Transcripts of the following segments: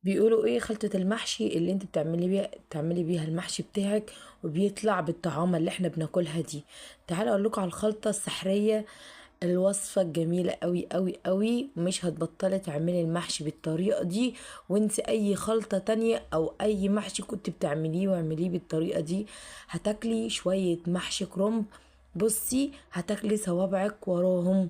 بيقولوا ايه خلطة المحشي اللي انت بتعملي بيها المحشي بتاعك وبيطلع بالطعامة اللي احنا بناكلها دي. تعالوا اقول لكم على الخلطة السحرية، الوصفة الجميلة قوي قوي قوي. مش هتبطلي تعملي المحشي بالطريقة دي وانسي اي خلطة تانية او اي محشي كنت بتعمليه واعمليه بالطريقة دي. هتاكلي شوية محشي كرنب، بصي هتاكلي صوابعك وراهم.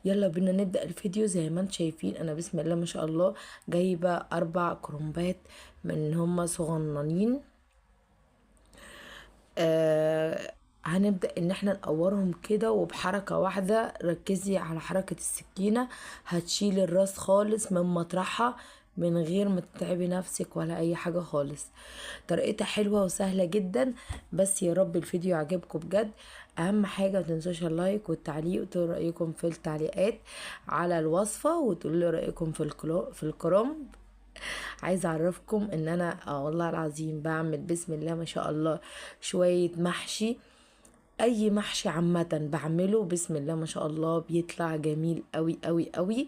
يلا بينا نبدأ الفيديو. زي ما انتم شايفين انا بسم الله ما شاء الله جايبة 4 كرنبات من هما صغننين. هنبدأ ان احنا نقورهم كده وبحركة واحدة. ركزي على حركة السكينة، هتشيل الراس خالص من مطرحها من غير ما تتعبي نفسك ولا اي حاجة خالص. طريقتها حلوة وسهلة جدا، بس يا رب الفيديو يعجبكم بجد. اهم حاجة متنسوش اللايك والتعليق وتقولوا رأيكم في التعليقات على الوصفة وتقولوا رأيكم في الكرنب. عايزه اعرفكم ان انا والله العظيم بعمل بسم الله ما شاء الله شويه محشي. اي محشي عامه بعمله بسم الله ما شاء الله بيطلع جميل قوي قوي قوي.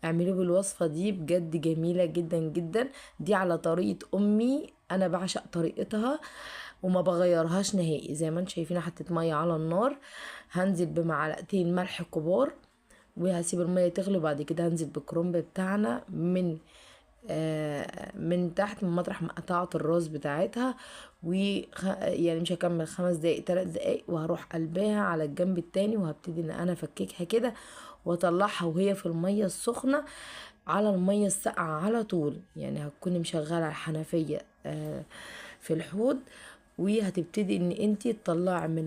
اعملوا بالوصفه دي بجد جميله جدا جدا. دي على طريقه امي، انا بعشق طريقتها وما بغيرهاش نهائي. زي ما انتم شايفين حطيت ميه على النار، هنزل بمعلقتين ملح كبار وهسيب الميه تغلي. وبعد كده هنزل بالكرنب بتاعنا من تحت، من مطرح ما قطعت الراس بتاعتها يعني مش هكمل 5 دقايق 3 دقايق وهروح قلبها على الجنب التاني وهبتدي ان انا افككها كده واطلعها وهي في المية السخنة على المية الساقعة على طول. يعني هتكوني مشغلة الحنفية في الحوض وهتبتدي ان انتي تطلعي من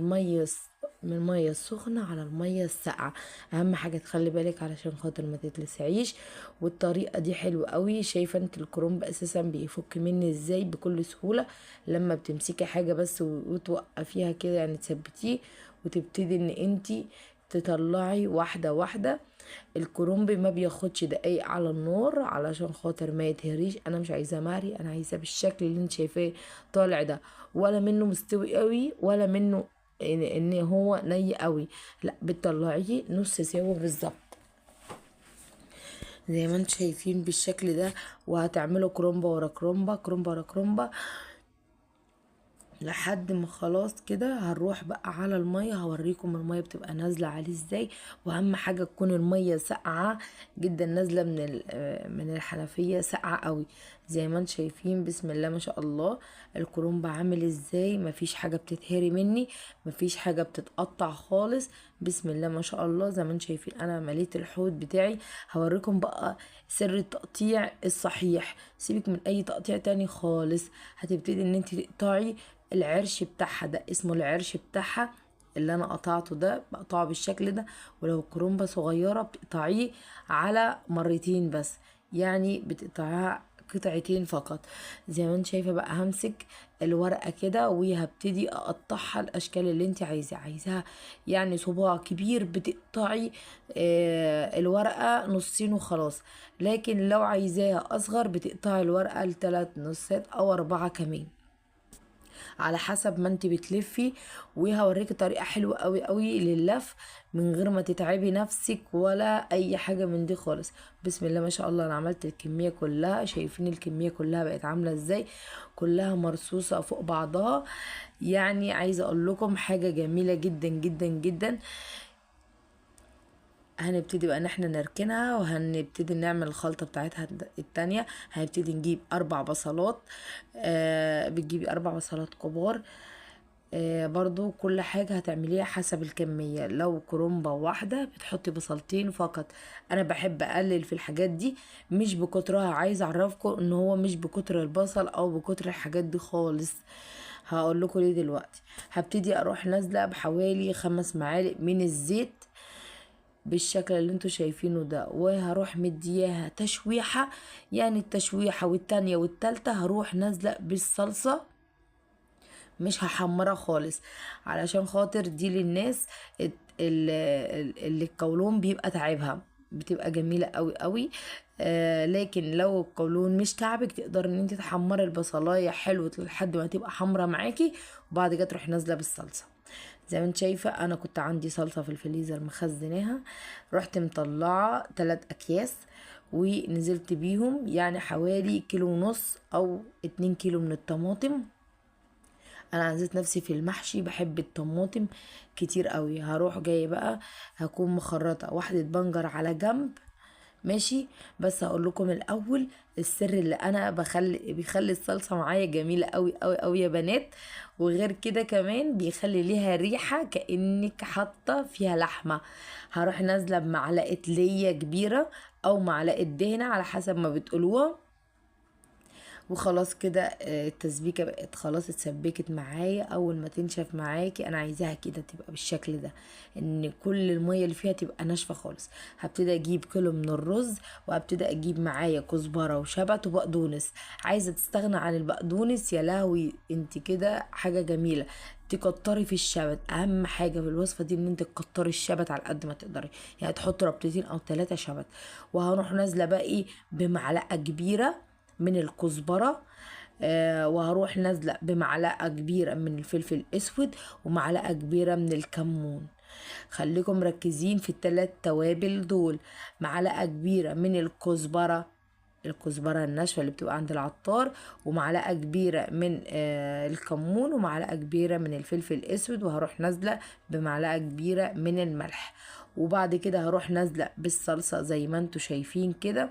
المية السخنة على المية الساقعة. اهم حاجة تخلي بالك علشان خاطر ما تتلسعيش. والطريقة دي حلوة قوي. شايفة انت الكرنب اساسا بيفك مني ازاي بكل سهولة لما بتمسكي حاجة بس وتوقفيها كده، يعني تثبتيه وتبتدي ان انتي تطلعي واحدة واحدة. الكرنب ما بياخدش دقايق على النار علشان خاطر ما يتهريش. انا مش عايزاه مهري، انا عايزاه بالشكل اللي انت شايفاه طالع ده، ولا منه مستوي قوي ولا منه ان هو ني قوي. لا بتطلعيه نص سوا بالظبط زي ما انتم شايفين بالشكل ده. وهتعملوا كرومبا ورا كرومبا كرومبا ورا كرومبا لحد ما خلاص كده. هنروح بقى على المية، هوريكم المية بتبقى نازلة عليه ازاي. واهم حاجة تكون المية ساقعة جدا، نازلة من الحنفية ساقعة قوي. زي ما انتم شايفين بسم الله ما شاء الله الكرومبة عامل ازاي. مفيش حاجة بتتهري مني، مفيش حاجة بتتقطع خالص. بسم الله ما شاء الله زي ما انتم شايفين انا مليت الحوض بتاعي. هوريكم بقى سر التقطيع الصحيح، سيبك من اي تقطيع تاني خالص. هتبتدي ان انت تقطعي العرش بتاعها، ده اسمه العرش بتاعها اللي انا قطعته ده بقطعه بالشكل ده. ولو الكرومبة صغيرة بتقطعيه على مرتين بس، يعني بتقطعها قطعتين فقط. زي ما انت شايفه بقى همسك الورقه كده وهبتدي اقطعها الاشكال اللي انت عايزاها. يعني صباع كبير بتقطعي الورقه نصين وخلاص. لكن لو عايزاها اصغر بتقطعي الورقه ل3 نصات او 4 كمان على حسب ما انت بتلفي. وهوريكي طريقة حلوة قوي قوي لللف من غير ما تتعبي نفسك ولا اي حاجة من دي خالص. بسم الله ما شاء الله انا عملت الكمية كلها. شايفين الكمية كلها بقت عاملة ازاي، كلها مرصوصة فوق بعضها. يعني عايزة اقول لكم حاجة جميلة جدا جدا جدا. هنبتدي بقى ان احنا نركنها وهنبتدي نعمل الخلطة بتاعتها التانية. هنبتدي نجيب 4 بصلات. بتجيبي 4 بصلات كبار. برضو كل حاجة هتعمليها حسب الكمية. لو كرومبة واحدة بتحطي بصلتين فقط. انا بحب اقلل في الحاجات دي مش بكترها. عايز اعرفكم ان هو مش بكتر البصل او بكتر الحاجات دي خالص. هقول لكم ليه دلوقتي. هبتدي اروح نازلة بحوالي 5 معالق من الزيت بالشكل اللي انتوا شايفينه ده، وهروح مدياها تشويحة. يعني التشويحة والتانية والتالتة هروح نازلة بالصلصة، مش هحمرها خالص علشان خاطر دي للناس اللي القولون بيبقى تعبها، بتبقى جميلة قوي قوي. لكن لو القولون مش تعبك تقدر ان انت تحمري البصلايه حلو لحد ما تبقى حمرا معاكي، وبعد كده تروحي نازله بالصلصه. زي ما انت شايفه انا كنت عندي صلصه في الفريزر مخزناها، رحت مطلعه 3 اكياس ونزلت بيهم يعني حوالي كيلو ونص او 2 كيلو من الطماطم. انا عزيت نفسي في المحشي بحب الطماطم كتير قوي. هروح جاي بقى هكون مخرطة واحدة بنجر على جنب، ماشي. بس هقول لكم الاول السر اللي انا بيخلي الصلصه معايا جميله قوي قوي قوي يا بنات. وغير كده كمان بيخلي ليها ريحه كانك حاطه فيها لحمه. هروح نازله بمعلقه ليا كبيره او معلقه دهنه على حسب ما بتقولوها. وخلاص كده التسبيكه بقت خلاص اتسبكت معايا. اول ما تنشف معاكي انا عايزاها كده تبقى بالشكل ده، ان كل الميه اللي فيها تبقى ناشفه خالص. هبتدي اجيب كيلو من الرز، وابتدي اجيب معايا كزبره وشبت وبقدونس. عايزه تستغنى عن البقدونس يا لهوي انت كده حاجه جميله. تكتري في الشبت، اهم حاجه في الوصفه دي ان انت تكتري الشبت على قد ما تقدري، يعني تحطي ربطتين او 3 شبت. وهروح نازله بقى ايه بمعلقه كبيره من الكزبرة. وهروح نازلة بمعلقة كبيرة من الفلفل الأسود ومعلقة كبيرة من الكمون. خليكم مركزين في ال3 توابل دول. معلقة كبيرة من الكزبرة الناشفة اللي بتبقى عند العطار، ومعلقة كبيرة من الكمون، ومعلقة كبيرة من الفلفل الأسود. وهروح نازلة بمعلقة كبيرة من الملح. وبعد كده هروح نازلة بالصلصة زي ما انتوا شايفين كده.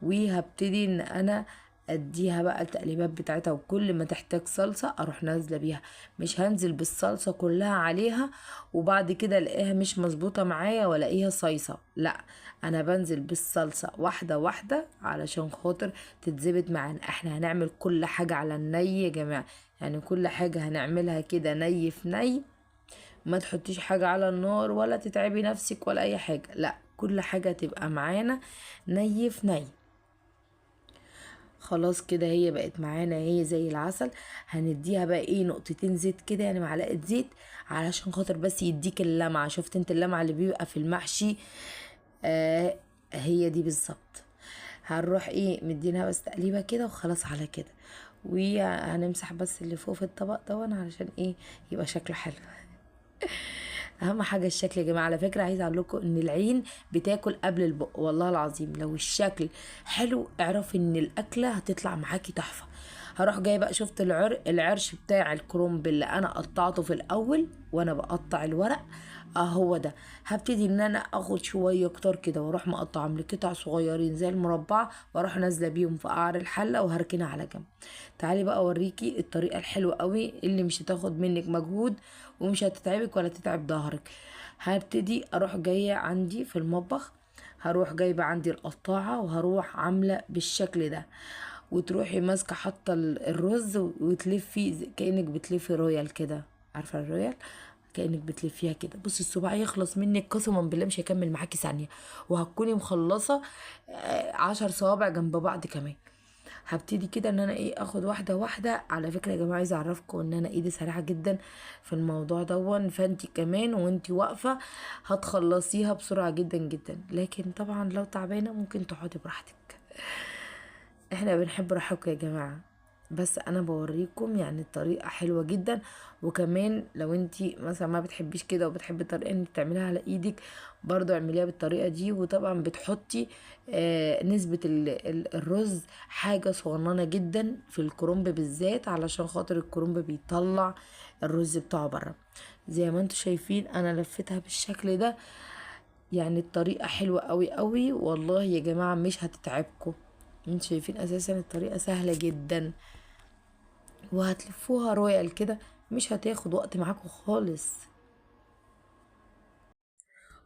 وهبتدي ان انا اديها بقى التقليبات بتاعتها، وكل ما تحتاج صلصة اروح نازلة بيها. مش هنزل بالصلصة كلها عليها وبعد كده الاقيها مش مظبوطة معايا ولا الاقيها صيصة، لا. انا بنزل بالصلصة واحدة واحدة علشان خاطر تتظبط معانا. احنا هنعمل كل حاجة على الني يا جماعة، يعني كل حاجة هنعملها كده ني في ني. ما تحطيش حاجة على النار ولا تتعبي نفسك ولا اي حاجة، لا، كل حاجة تبقى معانا ني في ني. خلاص كده هي بقت معانا هي زي العسل. هنديها بقى ايه نقطتين زيت كده، يعني معلقة زيت علشان خاطر بس يديك اللمعة. شفت انت اللمعة اللي بيبقى في المحشي؟ آه هي دي بالظبط. هنروح ايه مدينها بس تقليبة كده وخلاص على كده. وهنمسح بس اللي فوق في الطبق ده علشان ايه يبقى شكله حلو. اهم حاجه الشكل يا جماعه. على فكره عايزه اقول لكم ان العين بتاكل قبل البق، والله العظيم لو الشكل حلو اعرف ان الاكله هتطلع معاكي تحفه. هروح جاي بقى شفت العرش بتاع الكرنب اللي انا قطعته في الاول وانا بقطع الورق، اهو ده. هبتدي ان انا اخد شويه كتار كده واروح مقطعهم لقطع صغيرين زي المربع، واروح نازله بيهم في قعر الحله وهركنها على جنب. تعالي بقى اوريكي الطريقه الحلوه قوي اللي مش هتاخد منك مجهود ومش هتتعبك ولا تتعب ظهرك. هبتدي اروح جايه عندي في المطبخ، هروح جايبه عندي القطاعه وهروح عامله بالشكل ده. وتروحي ماسكه حاطه الرز وتلفي كانك بتلفي رويال كده، عارفه الرويال؟ كانك بتلفيها كده. بصي الصباع يخلص منك قسما بالله مش هيكمل معاكي ثانيه، وهتكوني مخلصه 10 صوابع جنب بعض كمان. هبتدي كده ان انا ايه اخد واحده واحده. على فكره يا جماعه عايزه اعرفكم ان انا ايدي سريعه جدا في الموضوع فانتي كمان وانتي واقفه هتخلصيها بسرعه جدا جدا. لكن طبعا لو تعبانه ممكن تقعدي براحتك، احنا بنحب راحتكم يا جماعة. بس انا بوريكم يعني الطريقة حلوة جدا. وكمان لو انتي مثلا ما بتحبيش كده وبتحبي الطريقة انك تعمليها على ايدك، برضو اعمليها بالطريقة دي. وطبعا بتحطي نسبة الرز حاجة صغننة جدا في الكرنب بالذات، علشان خاطر الكرنب بيطلع الرز بتاعه بره. زي ما انتوا شايفين انا لفتها بالشكل ده. يعني الطريقة حلوة قوي قوي والله يا جماعة، مش هتتعبكم. انتوا شايفين اساسا الطريقة سهلة جدا، وهتلفوها رويال كده مش هتاخد وقت معاكم خالص.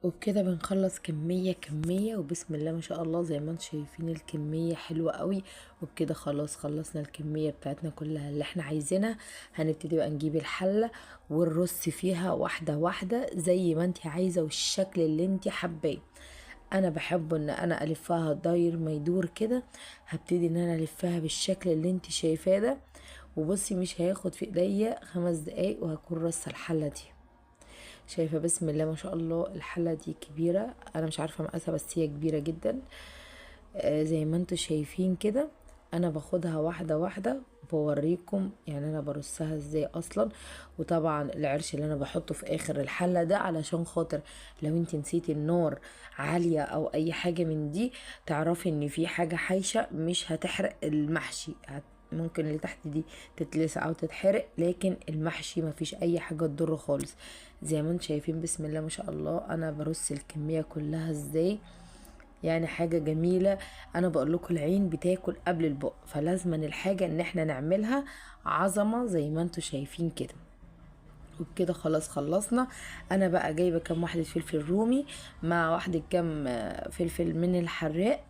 وبكده بنخلص كمية كمية وبسم الله ما شاء الله زي ما انتم شايفين الكمية حلوة قوي. وبكده خلاص خلصنا الكمية بتاعتنا كلها اللي احنا عايزينها. هنبتدي بقى نجيب الحلة ونرص فيها واحدة واحدة زي ما انت عايزة والشكل اللي انت حباه. انا بحب ان انا الفها داير ما يدور كده. هبتدي ان انا الفها بالشكل اللي انت شايفاه ده. وبصي مش هياخد في ايديا 5 دقايق وهكون رصة الحلة دي. شايفة بسم الله ما شاء الله الحلة دي كبيرة، انا مش عارفة مقاسها بس هي كبيرة جدا. زي ما انتوا شايفين كده. انا باخدها واحدة واحدة، بوريكم يعني انا برصها ازاي اصلا. وطبعا العرش اللي انا بحطه في اخر الحلة ده علشان خاطر لو انت نسيتي النار عالية او اي حاجة من دي، تعرفي ان في حاجة حايشة مش هتحرق المحشي. ممكن اللي تحت دي تتلسع او تتحرق، لكن المحشي مفيش اي حاجة تضره خالص. زي ما انتم شايفين بسم الله ما شاء الله انا برص الكمية كلها ازاي، يعني حاجة جميلة. انا بقول لكم العين بتاكل قبل البق، فلازم الحاجة ان احنا نعملها عظمة زي ما انتم شايفين كده. وبكده خلاص خلصنا. انا بقى جايبه كام واحده فلفل رومي مع واحده كام فلفل من الحراق،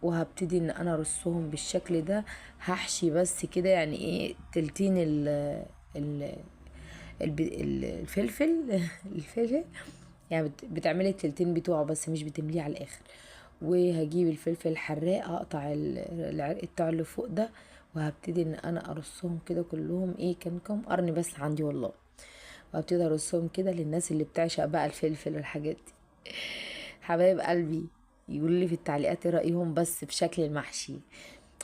وهبتدي ان انا ارصهم بالشكل ده. هحشي بس كده يعني ايه تلتين ال الفلفل الفلفل، يعني بتعملي التلتين بتوعه بس مش بتمليه على الاخر. وهجيب الفلفل الحراق اقطع العرق بتاعه اللي فوق ده، وهبتدي ان انا ارصهم كده كلهم. ايه كان كام قرن بس عندي والله. وهبتدي ارصهم كده للناس اللي بتعشق بقى الفلفل والحاجات دي. حبايب قلبي يقولوا لي في التعليقات ايه رايهم بس في شكل المحشي.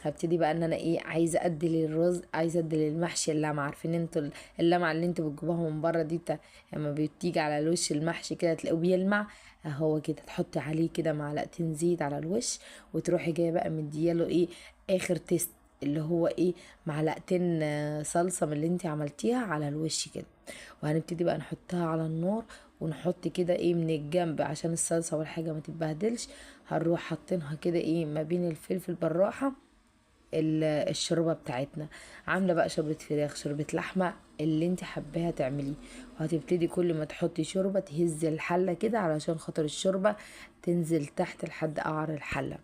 هبتدي بقى ان انا ايه عايزه ادي للرز، عايزه ادي للمحشي اللمعه. عارفين انتوا اللمعه اللي انتوا بتجيبوها من بره دي بتاع لما بتيجي على الوش المحشي كده تلاقوه بيلمع؟ اهو كده تحطي عليه كده معلقتين زيت على الوش، وتروحي جايه بقى مدياله ايه اخر تيست اللي هو ايه معلقتين صلصه من اللي انتي عملتيها على الوش كده. وهنبتدي بقى نحطها على النار، ونحط كده ايه من الجنب عشان الصلصه والحاجه ما تتبهدلش. هنروح حاطينها كده ايه ما بين الفلفل بالراحه الشوربه بتاعتنا. عامله بقى شوربه فراخ، شوربه لحمه، اللي انت حباها تعمليه. وهتبتدي كل ما تحطي شوربه تهزي الحله كده علشان خاطر الشوربه تنزل تحت لحد قعر الحله.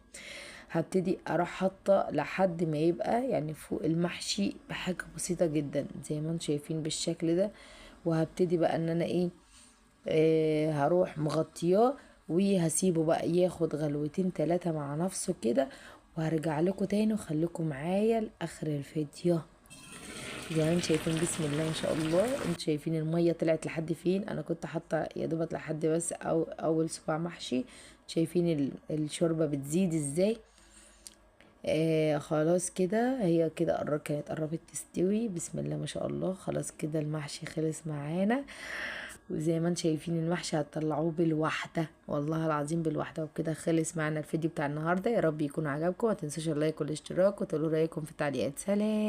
هبتدي اروح حاطه لحد ما يبقى يعني فوق المحشي بحاجه بسيطه جدا زي ما انتم شايفين بالشكل ده. وهبتدي بقى ان انا ايه هروح مغطياه، وهسيبه بقى ياخد غلوتين 3 مع نفسه كده. وهرجع لكم تاني وخليكم معايا لاخر الفيديو. زي ما انتم شايفين بسم الله ما شاء الله، انتم شايفين الميه طلعت لحد فين. انا كنت حاطه يا دوبك لحد بس او اول صباع محشي. شايفين الشوربه بتزيد ازاي. خلاص كده هي كده كانت قربت تستوي. بسم الله ما شاء الله خلاص كده المحشي خلص معانا. وزي ما انتم شايفين المحشي هتطلعوه بالواحده، والله العظيم بالواحده. وبكده خلص معانا الفيديو بتاع النهارده. يا رب يكون عجبكم. ما تنسوش اللايك والاشتراك وتقولوا رايكم في التعليقات. سلام.